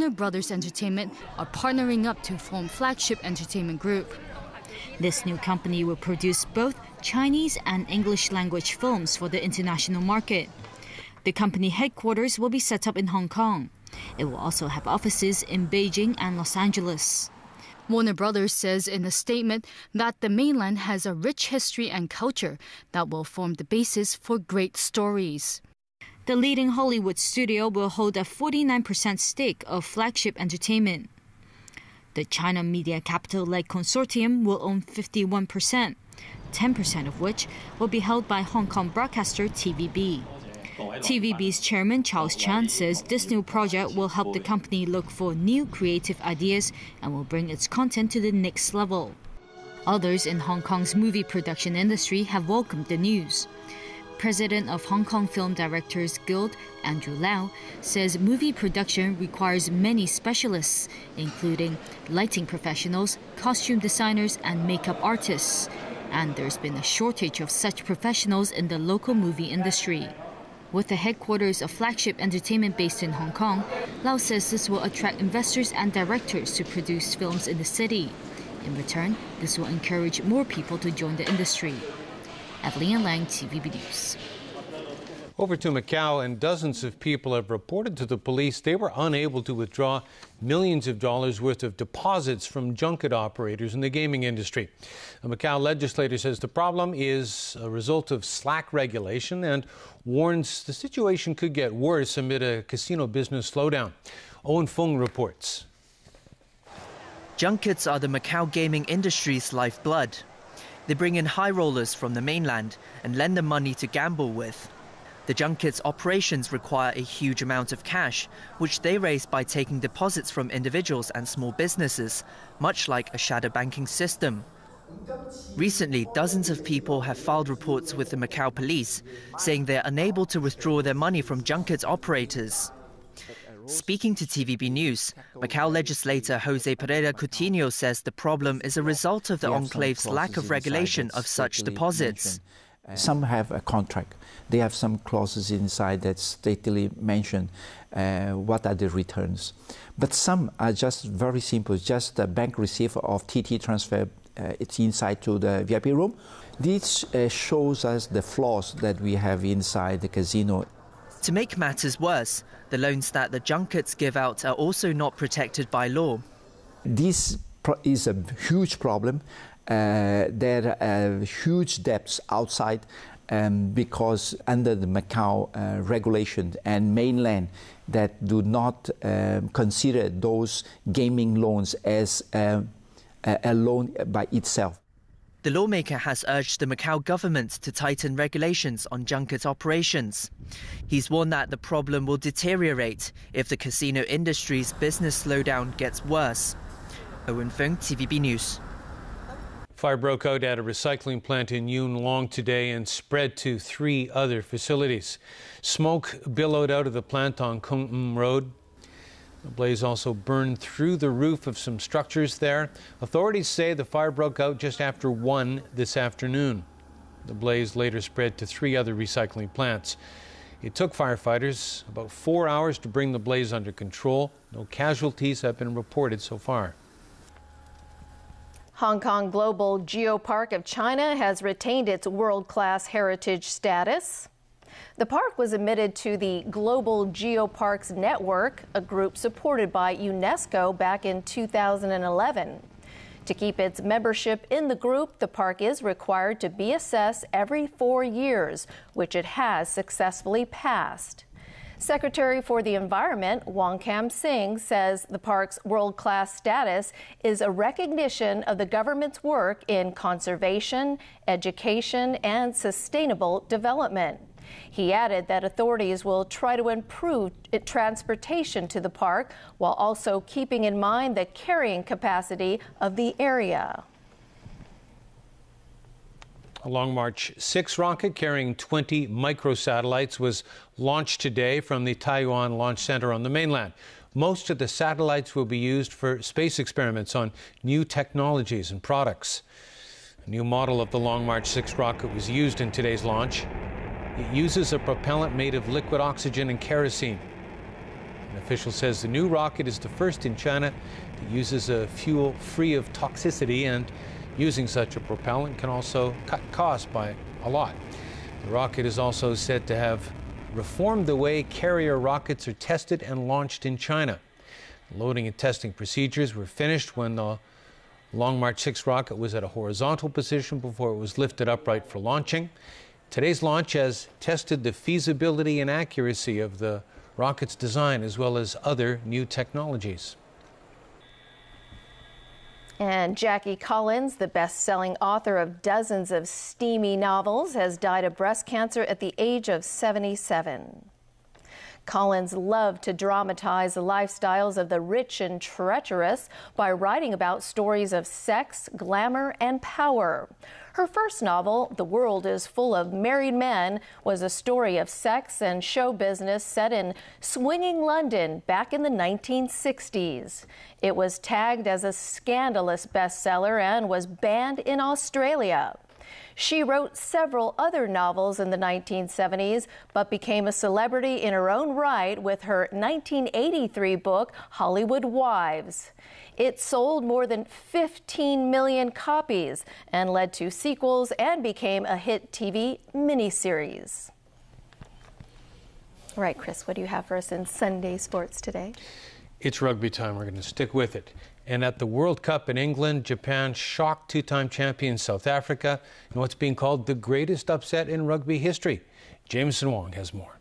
Warner Brothers Entertainment are partnering up to form Flagship Entertainment Group. This new company will produce both Chinese and English language films for the international market. The company headquarters will be set up in Hong Kong. It will also have offices in Beijing and Los Angeles. Warner Brothers says in a statement that the mainland has a rich history and culture that will form the basis for great stories. The leading Hollywood studio will hold a 49% stake of Flagship Entertainment. The China Media Capital-led consortium will own 51%, 10% of which will be held by Hong Kong broadcaster TVB. TVB's chairman Charles Chan says this new project will help the company look for new creative ideas and will bring its content to the next level. Others in Hong Kong's movie production industry have welcomed the news. President of Hong Kong Film Directors Guild, Andrew Lau, says movie production requires many specialists, including lighting professionals, costume designers, and makeup artists. And there's been a shortage of such professionals in the local movie industry. With the headquarters of Flagship Entertainment based in Hong Kong, Lau says this will attract investors and directors to produce films in the city. In return, this will encourage more people to join the industry. Evelyn Lang, TVB News. Over to Macau, and dozens of people have reported to the police they were unable to withdraw millions of dollars worth of deposits from junket operators in the gaming industry. A Macau legislator says the problem is a result of slack regulation and warns the situation could get worse amid a casino business slowdown. Owen Fung reports. Junkets are the Macau gaming industry's lifeblood. They bring in high rollers from the mainland and lend them money to gamble with. The junket's operations require a huge amount of cash, which they raise by taking deposits from individuals and small businesses, much like a shadow banking system. Recently, dozens of people have filed reports with the Macau police, saying they are unable to withdraw their money from junket operators. Speaking to TVB News, Macau legislator Jose Pereira Coutinho says the problem is a result of the enclave's lack of regulation of such deposits. Some have a contract. They have some clauses inside that stately mention what are the returns. But some are just very simple, just a bank receipt of TT transfer. It's inside to the VIP room. This shows us the flaws that we have inside the casino. To make matters worse, the loans that the junkets give out are also not protected by law. This is a huge problem. There are huge debts outside because under the Macau regulation and mainland that do not consider those gaming loans as a loan by itself. The lawmaker has urged the Macau government to tighten regulations on junket operations. He's warned that the problem will deteriorate if the casino industry's business slowdown gets worse. Owen Feng, TVB News. Fire broke out at a recycling plant in Yuen Long today and spread to 3 other facilities. Smoke billowed out of the plant on Kung Em Road. The blaze also burned through the roof of some structures there. Authorities say the fire broke out just after 1 this afternoon. The blaze later spread to 3 other recycling plants. It took firefighters about 4 hours to bring the blaze under control. No casualties have been reported so far. Hong Kong Global Geopark of China has retained its world-class heritage status. The park was admitted to the Global Geoparks Network, a group supported by UNESCO back in 2011. To keep its membership in the group, the park is required to be assessed every 4 years, which it has successfully passed. Secretary for the Environment, Wong Kam Sing, says the park's world-class status is a recognition of the government's work in conservation, education, and sustainable development. He added that authorities will try to improve transportation to the park while also keeping in mind the carrying capacity of the area. A Long March 6 rocket carrying 20 microsatellites was launched today from the Taiwan Launch Center on the mainland. Most of the satellites will be used for space experiments on new technologies and products. A new model of the Long March 6 rocket was used in today's launch. It uses a propellant made of liquid oxygen and kerosene. An official says the new rocket is the first in China that uses a fuel free of toxicity, and using such a propellant can also cut costs by a lot. The rocket is also said to have reformed the way carrier rockets are tested and launched in China. Loading and testing procedures were finished when the Long March 6 rocket was at a horizontal position before it was lifted upright for launching. Today's launch has tested the feasibility and accuracy of the rocket's design, as well as other new technologies. And Jackie Collins, the best-selling author of dozens of steamy novels, has died of breast cancer at the age of 77. Collins loved to dramatize the lifestyles of the rich and treacherous by writing about stories of sex, glamour, and power. Her first novel, The World is Full of Married Men, was a story of sex and show business set in swinging London back in the 1960s. It was tagged as a scandalous bestseller and was banned in Australia. She wrote several other novels in the 1970s, but became a celebrity in her own right with her 1983 book, Hollywood Wives. It sold more than 15 million copies and led to sequels and became a hit TV miniseries. All right, Chris, what do you have for us in Sunday sports today? It's rugby time. We're going to stick with it. And at the World Cup in England, Japan shocked two-time champion South Africa in what's being called the greatest upset in rugby history. Jameson Wong has more.